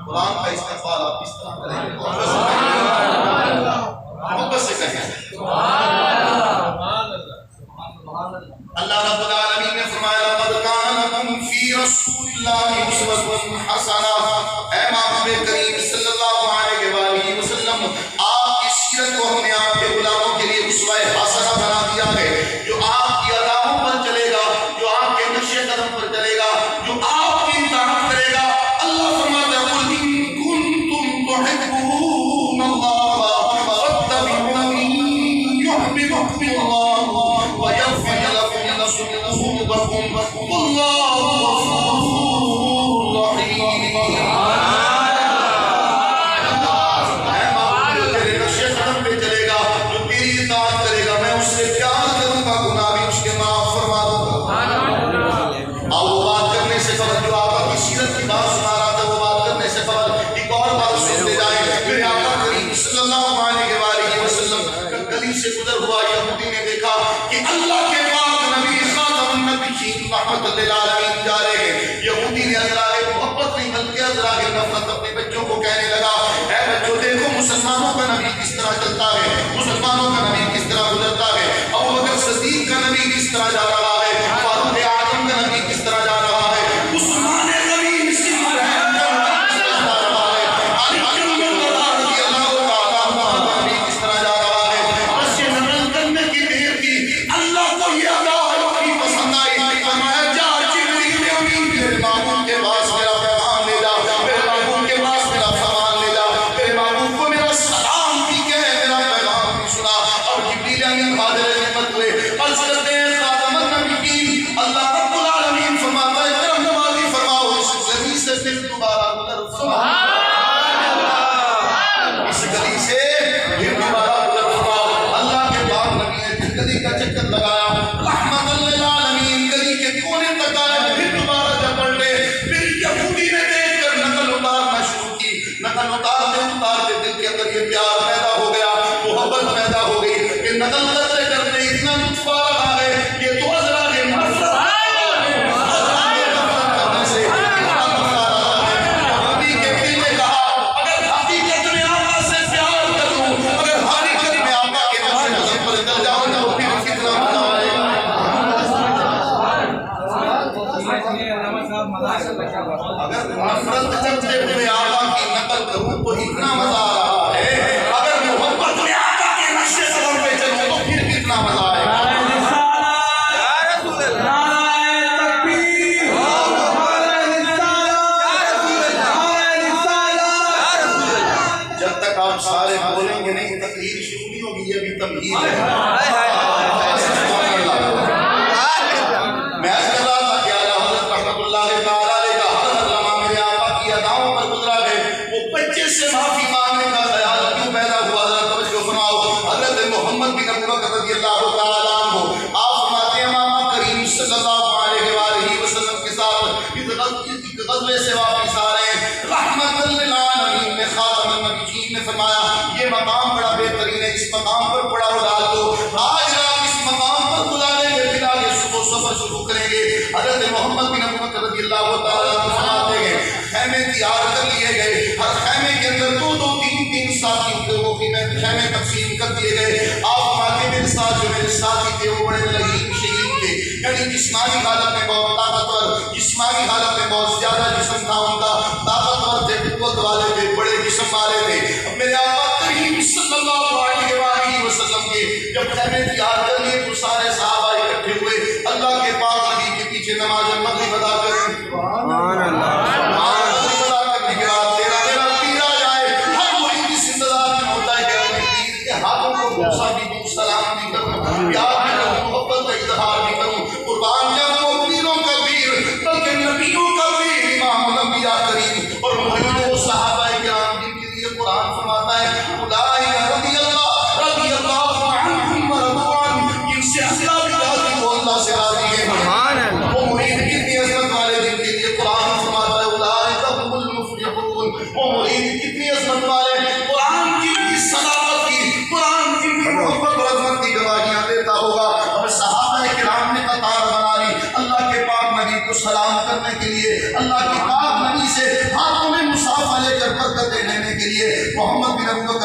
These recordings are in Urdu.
قرآن کا استقبال آپ کس طرح کریں گے؟ محبت سے کہیں اللہ رب العالمین نے فرمایا لقد کان لکم فی رسول اللہ اسوۃ حسنہ، اے محبوب کریم صلی اللہ علیہ وآلہ وسلم آپ کی سیرت کو ہم نے آپ کے غلاموں کے لیے اسوہ حسنہ بنا دیا ہے، جو آپ کی اداؤں پر چلے گا، جو آپ کے نقش قدم پر چلے گا، جو آپ کی اطاعت کرے گا۔ اللہ فرماتا ہے قل ان کنتم تحبون اللہ فاتبعونی یحببکم اللہ ویغفر لکم ذنوبکم واللہ غفور رحیم۔ اپنے بچوں کو کہنے لگا اے بچوں دیکھو مسلمانوں کا نبی کس طرح چلتا ہے، مسلمانوں کا نبی کس طرح گزرتا ہے، ابو بکر صدیق کا نبی کس طرح جا رہا ہے، فاروق اعظم کا نبی کس طرح جا رہا ہے، عثمان غنی کس طرح جا رہا ہے، علی بن ابی طالب رضی اللہ تعالیٰ عنہ کا نبی کس طرح جا رہا ہے۔ بس یہ نقل کرنے کی دیر کی، اللہ کو یہ ادا کی پسند آئی، فرمایا جا جبریل امین میرے محبوب کے پاس میرا پیغام لے جا، میرے محبوب کے پاس میرا فرمان لے جا، میرے محبوب کو میرا سلام بھی کہے، میرا پیغام بھی سنا۔ اور جبریل امین حاضر خدمت ہوئے، عرض کرتے ہیں خاتم النبیین، اللہ رب العالمین فرماتا ہے کرم نوازی فرماؤ اس گلی سے پھر دوبارہ گزر فرماؤ، اس گلی سے پھر دوبارہ گزر فرماؤ۔ اللہ کے پاک نبی نے پھر گلی کا چکر لگایا، رحمت للعالمین گلی کے کونے تک آئے، پھر دوبارہ جب پلٹے، پھر یہودی نے دیکھ کر نقل اتارنا شروع کی، نقل اتارتے اتارتے دل کے اندر یہ پیار پیدا ہو گیا، محبت پیدا ہو گئی کہ نقل کرتے کرتے اتنا لطف آ رہا ہے، یہ تو ازرا کے نفرت کرنے سے اتنا لطف آ رہا ہے۔ یہودی کے دل نے کہا اگر حقیقت میں آقا سے پیار کروں، اگر حقیقت میں آقا کے نقش قدم پر چل جاؤں تو پھر کتنا مزہ آئے گا۔ اگر نفرت کرتے ہوئے آقا کی نقل کروں تو اتنا مزہ آ رہا ہے، اگر محبت میں آقا کے نقش قدم پہ چلوں تو پھر کتنا مزہ آئے گا۔ جب تک آپ سارے بولیں گے نہیں تقریر شروع نہیں ہوگی، یہ بھی تمہید ہے۔ میں عرض کر رہا تھا کہ اعلیٰ حضرت رحمۃ اللہ تعالیٰ علیہ کا ہر لمحہ میرے آقا کی اداؤں پر گزرا ہے، وہ بچے سے معافی مانگنے کا خیال کیوں پیدا ہوا؟ ذرا توجہ فرماؤ۔ حضرت محمد بن ابو بکر رضی اللہ تعالیٰ عنہ آپ فرماتے ہیں ماما کریم صلی اللہ علیہ وآلہ وسلم کے ساتھ اس غزوے سے واپس آ رہے ہیں، رحمت للعالمین میں خاتم النبیین نے فرمایا یہ مقام بڑا بہترین ہے، اس مقام پر پڑاؤ ڈال دو، آج رات اس مقام پر گزاریں گے، پھر آگے صبح سفر شروع کریں گے۔ حضرت محمد بن ابو بکر رضی اللہ تعالیٰ عنہ فرماتے ہیں خیمے تیار کر لیے گئے، ہر خیمے کے اندر دو دو تین تین ساتھی تھے، وہ خیمے تقسیم کر دیے گئے۔ آپ فرماتے میرے ساتھ جو میرے ساتھی تھے وہ بڑے لگیم شہید تھے، یعنی جسمانی حالت میں بہت طاقتور، جسمانی حالت میں بہت زیادہ جسم تھا ان کا، طاقتور تھے، قوت والے تھے، بڑے جسم والے تھے۔ اب میرے آقا کریم صلی اللہ علیہ وآلہ وسلم کے جب خیمے تیار کر لیے تو سارے صحابہ اکٹھے ہوئے، اللہ کے پاک نبی کے پیچھے نماز مغرب ادا کریں۔ سبحان اللہ۔ مغرب ادا کرنے کے بعد تیرا تیر آ جائے، ہر مرید اس انتظار میں ہوتا ہے کہ اپنے پیر کے ہاتھوں کو بوسہ بھی دوں، سلام بھی کروں، پیار بھی کروں، محبت کا اظہار بھی کروں، قربان جاؤں پیروں کا پیر بلکہ نبیوں کا پیر امام الانبیاء کریم اور مریدوں صحابہ کرام جن کے لیے قرآن فرماتا ہے اولئک رضی اللہ عنہم ورضوا عنہ، جن سے اللہ بھی راضی وہ اللہ سے راضی ہے۔ وہ مرید کتنی عظمت والے جن کے لیے قرآن فرماتا ہے اولئک هم المفلحون، وہ مرید کتنی عظمت والے، قرآن کی صداقت کی، قرآن کی محبت اور عظمت کی گواہیاں دیتا ہوگا۔ اب صحابہ کرام نے قطار بنا لی اللہ کے پاک نبی کو سلام کرنے کے لیے، اللہ کے پاک نبی سے ہاتھوں میں مصافحہ لے کر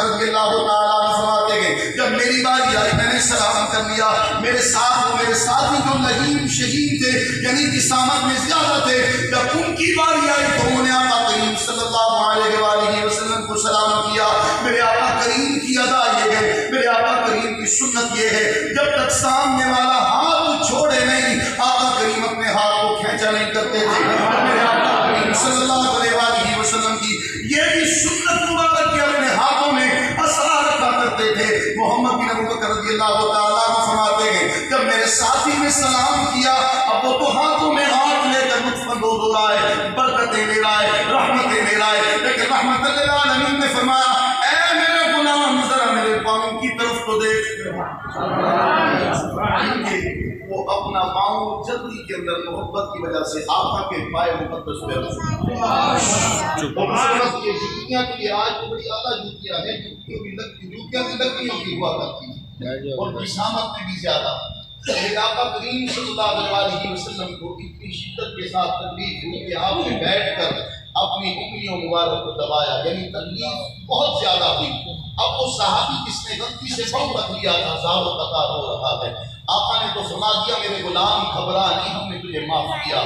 بکر رضی اللہ تعالیٰ عنہ فرماتے ہیں جب میری باری آئی میں نے سلام کر لیا، میرے ساتھی جو لہیم شہید تھے یعنی جسامت میں زیادہ تھے، جب ان کی باری آئی تو انہوں نے آقا کریم صلی اللہ علیہ وآلہ وسلم کو سلام کیا۔ میرے آقا کریم کی ادا یہ ہے، میرے آقا کریم کی سنت یہ ہے، جب تک سامنے والا ہاتھ چھوڑے نہیں آقا کریم اپنے ہاتھ کو کھینچا نہیں کرتے تھے۔ میرے آقا کریم صلی اللہ علیہ وآلہ وسلم کی یہ بھی سنت مبارک کے اپنے ہاتھوں میں اثر رکھا کرتے تھے۔ محمد بن ابو بکر رضی اللہ تعالیٰ عنہ فرماتے ہیں جب میرے ساتھی نے سلام کیا، اب وہ تو ہاتھوں میں ہاتھ لے کر مطمئن دو رہا ہے، برکتیں لے رہا ہے، رحمتیں لے رہا ہے، لیکن رحمت للعالمین نے فرمایا اے میرے غلام ذرا میرے پاؤں کی طرف تو دیکھ۔ وہ اپنا پاؤں جلدی کے اندر محبت کی وجہ سے آقا کے پائے مقدس پہ یہ جوتیاں تو یہ آج بڑی اعلیٰ جوتیاں ہیں، جوتیاں کی لکڑیوں کی ہوا کرتی ہیں اور جسامت میں بھی زیادہ۔ میرے آقا کریم صلی اللہ علیہ وسلم کو اتنی شدت کے ساتھ تکلیف ہوئی کہ آپ نے بیٹھ کر اپنی انگلیوں مبارک کو دبایا، یعنی تکلیف بہت زیادہ ہوئی۔ اب وہ صحابی جس نے غلطی سے پاؤں رکھ لیا تھا زار و قطار ہو رہا ہے، آقا نے تو فرما دیا میرے غلام گھبرا نہیں، ہم نے تجھے معاف کیا۔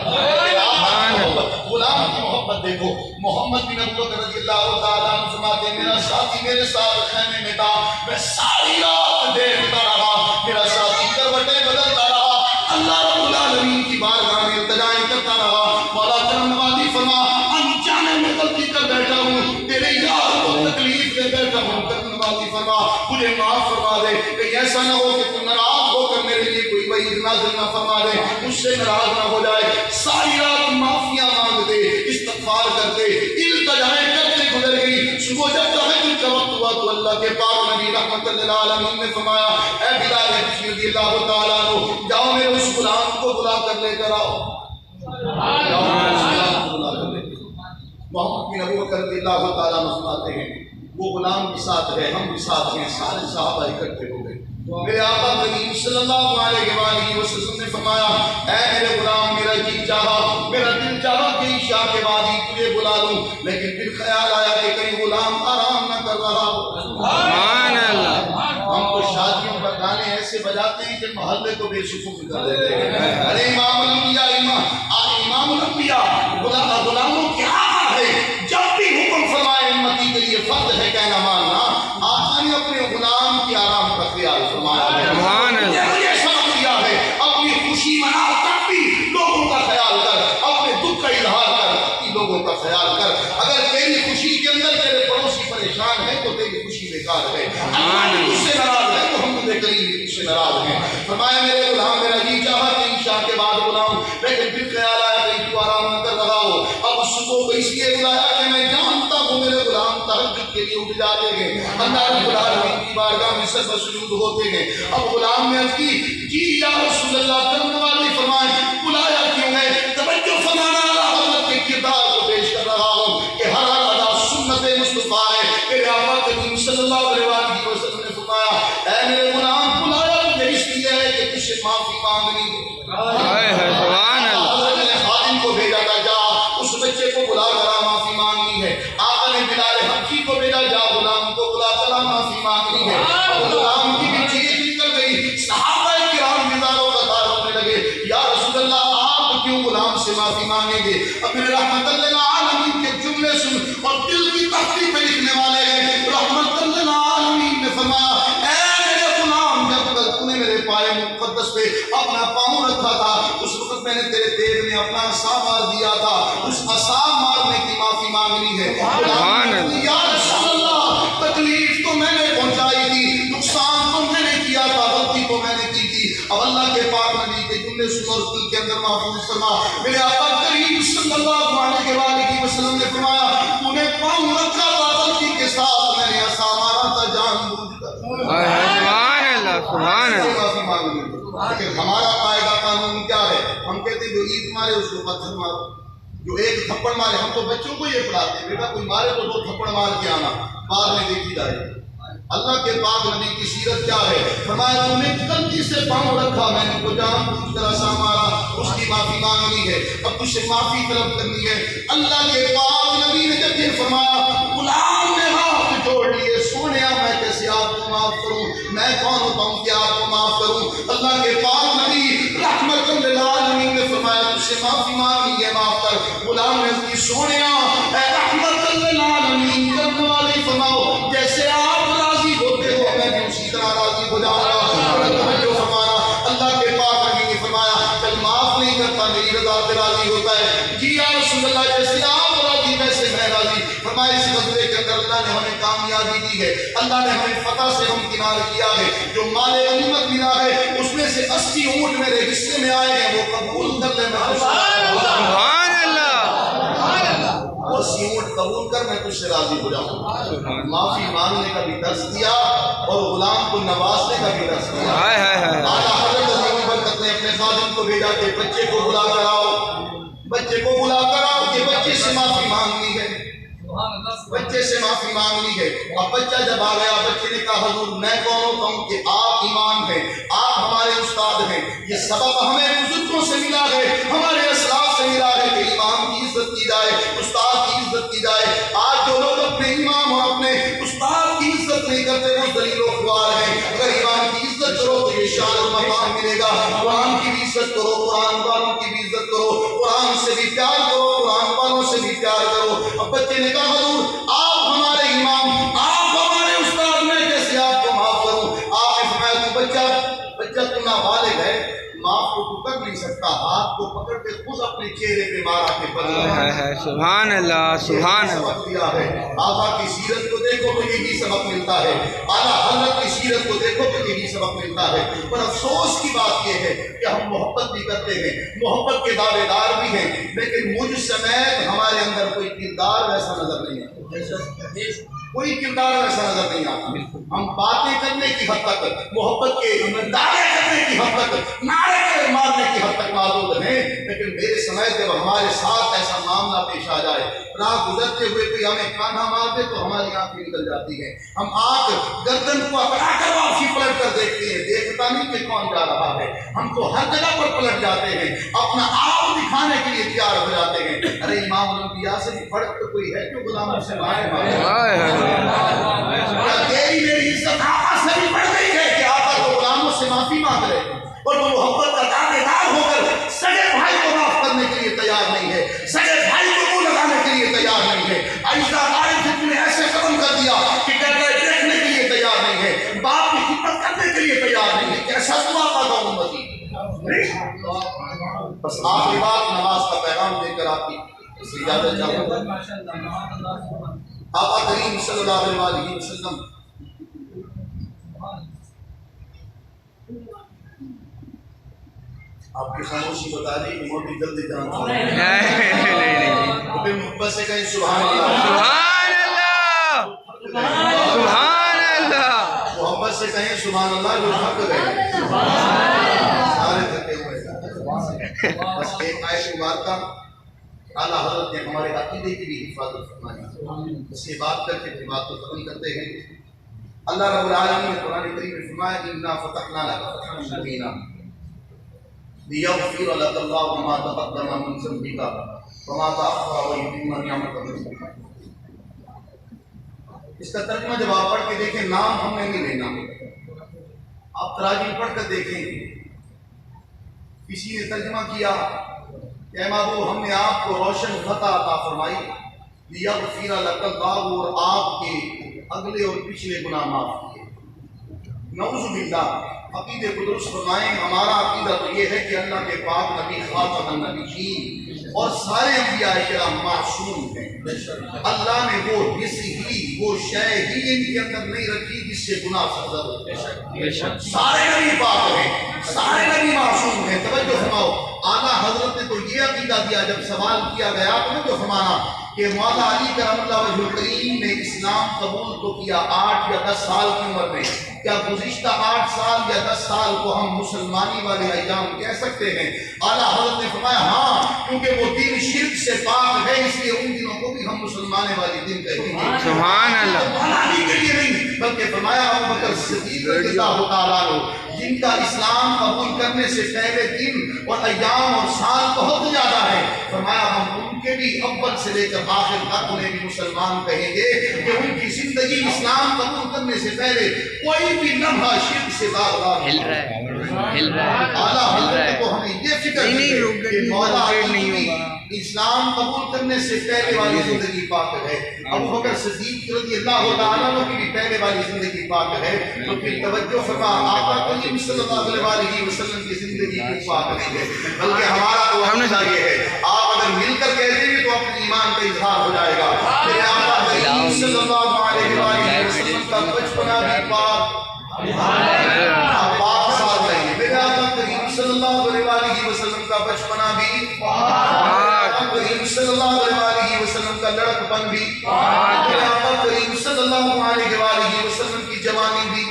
غلام کی محبت دیکھو، محمد بن ابو بکر رضی اللہ تعالیٰ عنہ فرماتے ہیں میرا ساتھی میرے ساتھ خیمے میں تھا، میں ساری رات دیکھتا رہا، میرا ساتھی کروٹیں بدلتا رہا، اللہ رب العالمین کی بارگاہ میں التجائیں کرتا رہا۔ مولا کرم نوازی فرما انجانے میں غلطی کر بیٹھا ہوں، تیرے یار کو تکلیف دے بیٹھا ہوں، کرم نوازی فرما مجھے معاف فرما دے، کہ ایسا نہ ہو کہ تم ناراض ہو کر میرے لیے کوئی وعید نازل نہ فرما دے، مجھ سے ناراض نہ ہو جائے۔ ساری رات معافیاں مانگتے، استغفار کرتے، التجائیں کرتے گزر گئی۔ صبح جب تہجد کا وقت ہوا تو اللہ کے پاک نبی رحمت للعالمین نے فرمایا اے بلال حبشی رضی اللہ تعالیٰ عنہ جاؤ میرے اس غلام کو بلا کر لے کر آؤ۔ محمد بن ابو بکر رضی اللہ تعالیٰ عنہ فرماتے ہیں وہ غلام بھی ساتھ ہے، ہم بھی ساتھ ہیں، سارے صحابہ اکٹھے ہو گئے۔ میرے آقا کریم صلی اللہ علیہ وآلہ وسلم نے فرمایا اے میرے غلام میرا جی چاہا، میرا دل چاہا کہ عشاء کے بعد ہی تجھے بلا لوں، لیکن پھر خیال آیا کہ کہیں غلام آرام نہ کر رہا ہو۔ سبحان اللہ۔ ہم تو شادیوں پر گانے ایسے بجاتے ہیں کہ محلے کو بے سکون کر دیتے ہیں۔ ارے امام الانبیاء امام الانبیاء غلاموں کیا ہے، جب بھی حکم فرمائے امتی کے لیے فرض ہے کہنا ماننا۔ آقا نے اپنے غلام کی آرام کا خیال فرمایا ہے، مجھے سبق دیا ہے اپنی خوشی منا تب بھی لوگوں کا خیال کر، اپنے دکھ کا اظہار کر اپنی لوگوں کا خیال کر۔ اگر تیری خوشی کے اندر تیرے پڑوسی پریشان ہے تو تیری خوشی بیکار ہے، اللہ تجھ سے ناراض ہے تو ہم تجھے کریم بھی تجھ سے ناراض ہیں۔ فرمایا میرے غلام میرا جی چاہا کہ عشاء کے بعد بلاؤں، لیکن پھر خیال آیا کہ تو آرام نہ کر رہا ہو۔ اب صبح کو اس لیے بلایا کہ میں جانتا ہوں میرے غلام تہجد کے لیے اٹھ جاتے ہیں، اللہ رب العالمین کی بارگاہ میں سجدہ سجود ہوتے ہیں۔ اب غلام نے عرض کی جی یا رسول اللہ کرم نوازی فرمائیں بلایا کیوں ہے؟ توجہ فرمانا حضرت کے کردار کو پیش کر رہا ہوں کہ ہر ادا سنت مصطفیٰ ہے۔ میرے آقا کریم صلی اللہ علیہ وسلم نے فرمایا اے میرے غلام بلایا تجھے اس لیے ہے کہ تجھ سے معافی مانگنی ہے۔ حضرت نے خادم کو بھیجا تھا جا اس بچے کو بلا کر معافی مانگنی ہے۔ آقا نے بلال حبشی کو بھیجا جا غلام کو بلا کر معافی مانگنی ہے۔ غلام کی بھی چیخ نکل گئی، صحابہ کرام ہزاروں قطار ہونے لگے یا رسول اللہ آپ کیوں غلام سے معافی مانگیں گے؟ اب میرے رحمت للعالمین کے جملے سن اور دل کی تختی پہ لکھنے والے ہیں، رحمت للعالمین نے فرمایا اے میرے غلام جب تک تو نے میرے پائے مقدس پہ اپنا پاؤں رکھا تھا اس وقت میں نے تیرے پیٹ میں اپنا عصا مار دیا تھا، اس عصا مارنے کی معافی مانگنی ہے۔ یا رسول اللہ تکلیف تو میں نے پہنچائی تھی، نقصان تو میں نے کیا تھا، غلطی تو میں نے کی تھی۔ اب اللہ کے پاک نبی کے جملے سن اور دل کے اندر محفوظ فرما۔ میرے آقا کریم صلی اللہ علیہ وآلہ وسلم نے فرمایا تو نے پاؤں رکھا تھا غلطی کے ساتھ، میں نے عصا مارا تھا جان بوجھ کر۔ سبحان اللہ سبحان اللہ۔ معافی مانگنی ہے، لیکن ہمارا قاعدہ قانون کیا ہے؟ ہم کہتے ہیں جو عید مارے اس کو پتھر مارو، جو ایک تھپڑ مارے، ہم تو بچوں کو یہ پڑھاتے ہیں بیٹا کوئی مارے تو دو تھپڑ مار کے آنا، بعد میں دیکھی جائے۔ اللہ کے پاک نبی کی سیرت کیا ہے؟ فرمایا تم نے غلطی سے پاؤں رکھا، میں نے تو جان بوجھ کر عصا مارا، اس کی معافی مانگنی ہے، اب تجھ سے معافی طلب کرنی ہے۔ اللہ کے پاک نبی نے جب یہ فرمایا غلام نے ہاتھ جوڑ لیے، سونیا کون ہوتا ہوں کہ آپ کو معاف کروں؟ اللہ کے پاک نبی رحمت للعالمین نے فرمایا تجھ سے معافی مانگی ہے معاف کر۔ غلام نے کی سونیا اے رحمت للعالمین کرنے والے فرماؤ جیسے آپ راضی ہوتے ہو میں بھی اسی طرح راضی ہو جاؤں گا۔ اللہ کے پاک نبی نے فرمایا چل معاف نہیں کرتا میری رضا سے راضی ہوتا ہے؟ جی یا رسول اللہ جیسے آپ راضی ویسے میں راضی۔ فرمایا اس غزوے کے اندر اللہ نے ہمیں کامیابی دی ہے، اللہ نے ہمیں فتح سے ہمکنار کیا ہے، جو مال غنیمت ملا ہے اس میں سے 80 اونٹ میرے حصے میں آئے ہیں وہ قبول کر لے میں سبحان اللہ، وہ 80 اونٹ قبول کر میں تجھ سے راضی ہو جاؤں۔ معافی مانگنے کا بھی درس دیا اور غلام کو نوازنے کا بھی درس دیا۔ اعلیٰ حضرت عظیم برکت نے اپنے خادم کو بھیجا کہ بچے کو بلا کر آؤ، بچے کو بلا کر آؤ کہ بچے سے معافی مانگنی ہے، بچے سے معافی مانگنی ہے۔ اب بچہ جب آ گیا بچے نے کہا حضور میں کون ہوتا ہوں کہ آپ امام ہیں، آپ ہمارے استاد ہیں، یہ سبق ہمیں بزرگوں سے ملا ہے، ہمارے اسلاف سے ملا ہے کہ امام کی عزت کی جائے، استاد کی عزت کی جائے۔ آج جو لوگ اپنے امام اور اپنے استاد کی عزت نہیں کرتے وہ ذلیل و خوار ہیں۔ اگر امام کی عزت کرو تو یہ شان و مقام ملے گا۔ قرآن کی بھی عزت کرو، قرآن والوں کی بھی عزت کرو، قرآن سے بھی پیار کرو، قرآن والوں سے بھی پیار کرو۔ اب بچے نے کہا حضور آپ ہمارے امام، آپ ہمارے استاد، میں کیسے آپ کو معاف کروں؟ آپ نے فرمایا تو بچہ تو نابالغ ہے، معاف کو تو کر نہیں سکتا، ہاتھ کو پکڑ کے خود اپنے چہرے پہ مارا کہ سبحان اللہ سبحان اللہ۔ سبق دیا ہے۔ آقا کی سیرت کو دیکھو تو یہی سبق ملتا ہے، اعلیٰ حضرت کی سیرت کو دیکھو تو یہی سبق ملتا ہے۔ پر افسوس کی بات یہ ہے کہ ہم محبت بھی کرتے ہیں، محبت کے دعوے دار بھی ہیں، لیکن مجھ سمیت ہمارے اندر کوئی کردار ویسا نظر نہیں آتا، کوئی کردار ایسا نظر نہیں آتا۔ ہم باتیں کرنے کی حد تک، محبت کے دعوے کرنے کی حد تک، نعرے مارنے کی حد تک معدود ہیں، لیکن میرے سمیت جب ہمارے ساتھ ایسا معاملہ پیش آ جائے، راہ گزرتے ہوئے کوئی ہمیں کانا مار دے تو ہماری آنکھیں نکل جاتی ہیں، ہم آنکھ گردن کو اکڑا کر واپسی پلٹ کر دیکھتے ہیں، دیکھتا نہیں کہ کون جا رہا ہے، ہم تو ہر جگہ پر پلٹ جاتے ہیں، اپنا آپ دکھانے کے لیے تیار ہو جاتے ہیں۔ ارے امام الانبیاء سے بھی فرق تو کوئی ہے جو غلاموں سے مارے تیری میری عزت آقا سے بھی بڑھ گئی ہے کہ آقا تو غلاموں سے معافی مانگ رہے اور وہ محبت کا دعوے دار ہو کر سگے بھائی کو معاف کرنے کے لیے تیار نہیں ہے، سگے بھائی کو منہ لگانے کے لیے تیار نہیں ہے۔ عائشہ عارف نے ایسے قدم کر دیا کہ کہتا ہے دیکھنے کے لیے تیار نہیں ہے، باپ کی خدمت کرنے کے لیے تیار نہیں ہے۔ کیسا تو آقا کا امتی؟ بس آخری بات نماز کا پیغام دے کر آپ کی اجازت چاہوں گا۔ آقا کریم صلی اللہ علیہ وسلم آپ کی خاموشی بتا دی کہ موٹی جلدی جانا محبت سے کہیں سبحان اللہ، سبحان اللہ سبحان اللہ، محبت سے کہیں سبحان اللہ، جو تھک گئے سارے تھکے ہوئے۔ بس ایک آیت مبارکہ اعلیٰ حضرت نے ہمارے عقیدے کی بھی حفاظت فرمائی، اس کی بات کر کے پھر بات کو ختم کرتے ہیں۔ اللہ رب العالمین نے قرآن کریم میں فرمایا اِنَّا فَتَحْنَا لَكَ فَتْحًا مُبِينًا لِيَغْفِرَ لَكَ اللَّهُ مَا تَقَدَّمَ مِن ذَنبِكَ وَمَا تَأَخَّرَ وَيُتِمَّ نِعْمَتَهُ۔ اس کا ترجمہ جب آپ پڑھ کے دیکھیں، نام ہم نے نہیں لینا، آپ تراجم پڑھ کر دیکھیں، کسی نے ترجمہ کیا کہ اے محبوب ہم نے آپ کو روشن فتح عطا فرمائی، لیغفر لک اللہ، اور آپ کے اگلے اور پچھلے گناہ معاف کیے۔ نعوذ باللہ، عقیدے کو درست فرمائیں۔ ہمارا عقیدہ تو یہ ہے کہ اللہ کے پاک نبی خاتم النبیین اور سارے انبیاء کرام معصوم ہیں۔ اللہ نے وہ حص ہی، وہ شے ہی ان کے اندر نہیں رکھی جس سے گناہ سرزد ہو۔ سارے نبی پاک ہیں، سارے نبی معصوم ہیں۔ توجہ فرماؤ، اعلیٰ حضرت نے تو یہ عقیدہ دیا جب سوال کیا گیا توجہ فرمانا کہ مولا علی کرم اللہ وجہ کریم نے اسلام قبول تو کیا 8 یا 10 سال کی عمر میں، کیا گزشتہ 8 سال یا 10 سال کو ہم مسلمانی والے ایام کہہ سکتے ہیں؟ اعلیٰ حضرت نے فرمایا ہاں، کیونکہ وہ دین شرک سے پاک ہے، اس لیے ان دنوں کو بھی ہم مسلمانے والے دن کہتے ہیں۔ سبحان اللہ، علی کے لیے نہیں بلکہ فرمایا ابو بکر صدیق رضی اللہ تعالیٰ عنہ، جن کا اسلام قبول کرنے سے پہلے دن اور ایام اور سال بہت زیادہ ہے، فرمایا ہم ان کے بھی اول سے لے کر آخر تک انہیں بھی مسلمان کہیں گے کہ ان کی زندگی اسلام قبول کرنے سے پہلے کوئی بھی لمحہ شرک سے باغ ہل رہا ہے ہل رہا ہے اعلیٰ ہل رہا حضرت کو ہے. ہمیں یہ فکر نہیں ہے روک کہ مولا روکیٹ علی نہیں بھی ہوگا. اسلام قبول کرنے سے پہلے والی زندگی پاک ہے. ابو بکر صدیق رضی اللہ تعالیٰ عنہ کی بھی پہلے والی زندگی پاک ہے. تو پھر توجہ فرما آقا کریم صلی اللہ علیہ وسلم کی زندگی کی پاک نہیں ہے بلکہ ہمارا تو عقیدہ یہ ہے آپ اگر مل کر کہہ دیں گے تو اپنے ایمان کا اظہار ہو جائے گا. میرے آقا کریم صلی اللہ علیہ وسلم کا بچپنا بھی پاک پاک ساتھ رہی ہے. میرے آقا کریم صلی اللہ علیہ وسلم کا بچپنا بھی آقا کریم صلی اللہ علیہ وسلم کا لڑکپن بھی میرے آقا کریم صلی اللہ علیہ وسلم کی جوانی بھی.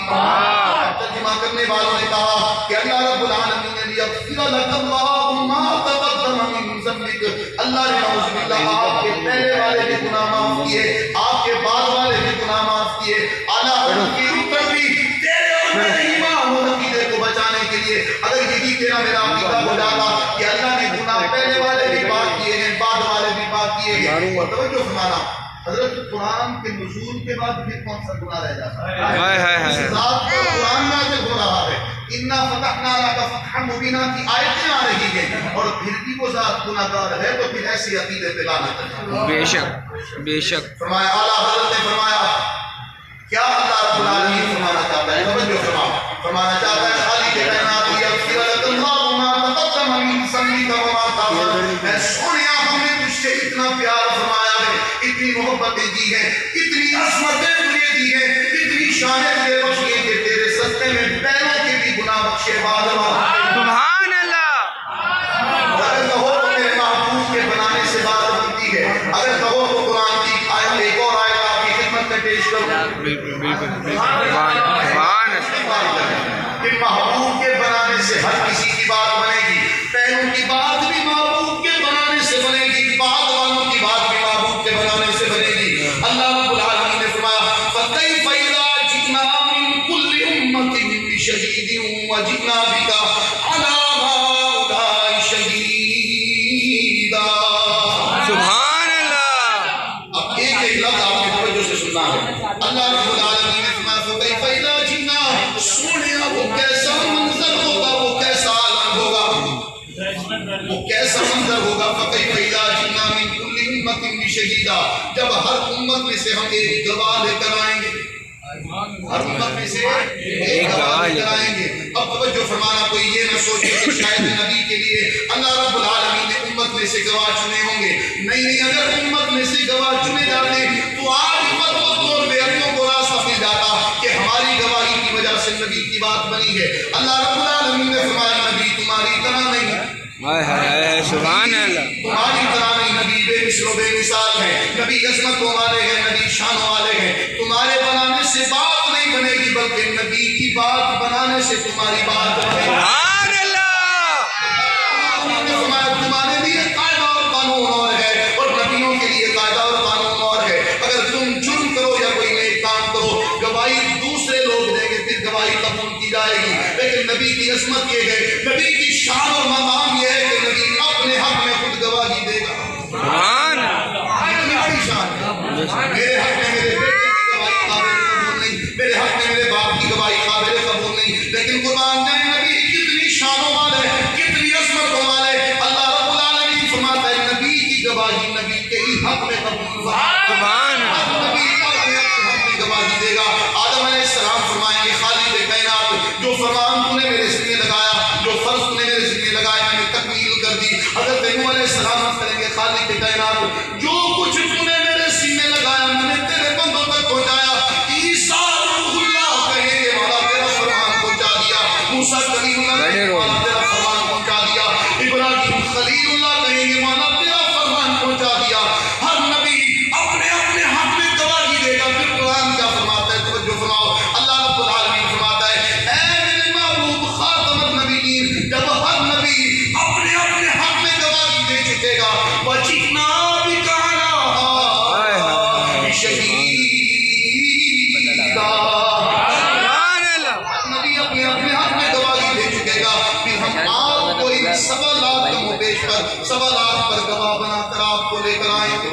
ترجمہ کرنے والوں نے کہا کہ اللہ رب العالمین نے لیغفر لک اللہ ما تقدم من ذنبک. اللہ نے نعوذ باللہ آپ کے پہلے والے بھی گناہ معاف کیے, آپ کے بعد والے بھی گناہ معاف کیے. اعلیٰ حضرت کی اوپر بھی تیرے اور میرے ایمان اور عقیدے کو بچانے کے لیے اگر یہی تیرا میرا عقیدہ ہو جاتا کہ اللہ نے گناہ پہلے والے بھی پاک کیے ہیں بعد والے بھی پاک کیے ہیں. اور توجہ فرمانا حضرت قرآن کے نزول کے بعد پھر کون سا گناہ رہ جاتا ہے؟ اس ذات پر قرآن نازل ہو رہا ہے, اِنَّا فَتَحْنَا لَكَ فَتْحًا مُبِينًا کی آیتیں آ رہی ہیں اور پھر بھی وہ ذات گناہ گار ہے تو پھر ایسی عقیدے پہ لانا چاہیے. بے شک بے شک. فرمایا اعلیٰ حضرت نے فرمایا کیا اللہ رب العالمین فرمانا چاہتا ہے؟ توجہ فرمانا چاہتا ہے خالق کائنات یغفر لک اللہ ما تقدم من ذنبک وما تأخر. اے سونیا ہم نے تجھ سے اتنا پیار فرمایا ہے, اتنی محبتیں دی ہیں, اتنی عظمتیں تجھے دی ہیں, اتنی شانیں تجھے بخشی ہیں کہ تیرے صدقے میں پہلوں کے بھی گناہ بخشے بعد سبحان اللہ. اگر کہو تو میرے محبوب کے بنانے سے بات بنتی ہے, اگر کہو تو قرآن کی آیت ایک اور آیت آپ کی خدمت میں پیش کروں. بالکل بالکل سبحان کہ محبوب کے بنانے سے ہر کسی کی بات بنے گی, پہلوں کی بات بھی محبوب کے بنانے سے بنے گی, بعد والوں کی بات بھی محبوب کے بنانے سے بنے گی. اللہ رب العالمین نے فرمایا فَكَيْفَ إِذَا جِئْنَا مِن كُلِّ أُمَّةٍ بِشَهِيدٍ وَجِئْنَا بِكَ عَلَىٰ هَٰؤُلَاءِ شَهِيدًا. سبحان اللہ. اب ایک لفظ آپ کی توجہ سے سننا ہے. اللہ رب العالمین نے فرمایا فَكَيْفَ إِذَا جِئْنَا, سونیا وہ کیسا منظر ہوگا, وہ کیسا عالم ہوگا, وہ کیسا منظر ہوگا. فَكَيْفَ إِذَا جِئْنَا مِن كُلِّ أُمَّةٍ بِشَهِيدٍ, جب ہر امت میں سے ہم ایک گواہ لے کر آئیں گے, ہر امت میں سے ایک گواہ لے کر آئیں گے. اب توجہ فرمانا, کوئی یہ نہ سوچے کہ شاید نبی کے لیے اللہ رب العالمین نے امت میں سے گواہ چنے ہوں گے. نہیں, اگر امت میں سے گواہ چنے جاتے تو آج امت وقت اور بیعتوں کو راستہ مل جاتا کہ ہماری گواہی کی وجہ سے نبی کی بات بنی ہے. اللہ رب العالمین نے فرمایا نبی تمہاری طرح نہیں, سبحان اللہ. تمہاری طرح نہیں, نبی بے مثل و بے مثال ہے, نبی عظمتوں والے ہیں, نبی شانوں والے ہیں. تمہارے بنانے سے بات نہیں بنے گی بلکہ نبی کی بات بنانے سے تمہاری بات بنے گی. سبحان اللہ. تمہارے لیے قاعدہ اور قانون اور ہے اور نبیوں کے لیے قاعدہ اور قانون اور ہے. اگر تم جرم کرو یا کوئی نیک کام کرو, گواہی دوسرے لوگ دیں گے, پھر گواہی قبول کی جائے گی. لیکن نبی کی عظمت یہ ہے, نبی کی شان اور مقام یہ ہے کہ نبی اپنے حق میں خود گواہی دے گا. سبحان اتنی بڑی شان ہے. میرے حق میں میرے بیٹے کی گواہی قابل قبول نہیں, میرے حق میں میرے باپ کی گواہی قابل قبول نہیں, لیکن قربان جائے نبی کتنی شانوں والے, کتنی عظمتوں والے. اللہ رب العالمین فرماتا ہے نبی کی گواہی نبی کے ہی حق میں قبول ہوگا. سبحان نبی اپنے حق میں گواہی دے گا. آدم علیہ السلام فرمائیں گے خالق کائنات, جو فرمان تو نے میرے ذمہ لگایا, جو فرض تو نے میرے ذمہ لگایا, میں نے تکمیل کر دی. حضرت نوح علیہ السلام کریں گے خالق کائنات, جو کچھ تو نے میرے ذمہ لگایا میں نے تیرے بندوں تک پہنچایا. عیسیٰ روح اللہ کہیں گے مولا تیرا فرمان پہنچا دیا. موسیٰ کلیم اللہ کہیں گے مولا تیرا فرمان پہنچا دیا. ابراہیم خلیل اللہ کہیں گے مولا تیرا فرمان پہنچا دیا. ہر نبی اپنے اپنے حق میں گواہی دے گا. پھر قرآن کیا فرماتا ہے, توجہ فرماؤ. اللہ رب العالمین فرماتا ہے اے میرے محبوب خاتم النبیین, جب ہر نبی اپنے اپنے حق میں گواہی دے چکے گا, وَجِئْنَا بِكَ عَلَىٰ هَٰؤُلَاءِ شَهِيدًا. نبی اپنے اپنے حق میں گواہی دے چکے گا, پھر ہم آپ کو ان سوالات کا منہ پیش کر سوالات پر گواہ بنا کر آپ کو لے کر آئیں گے.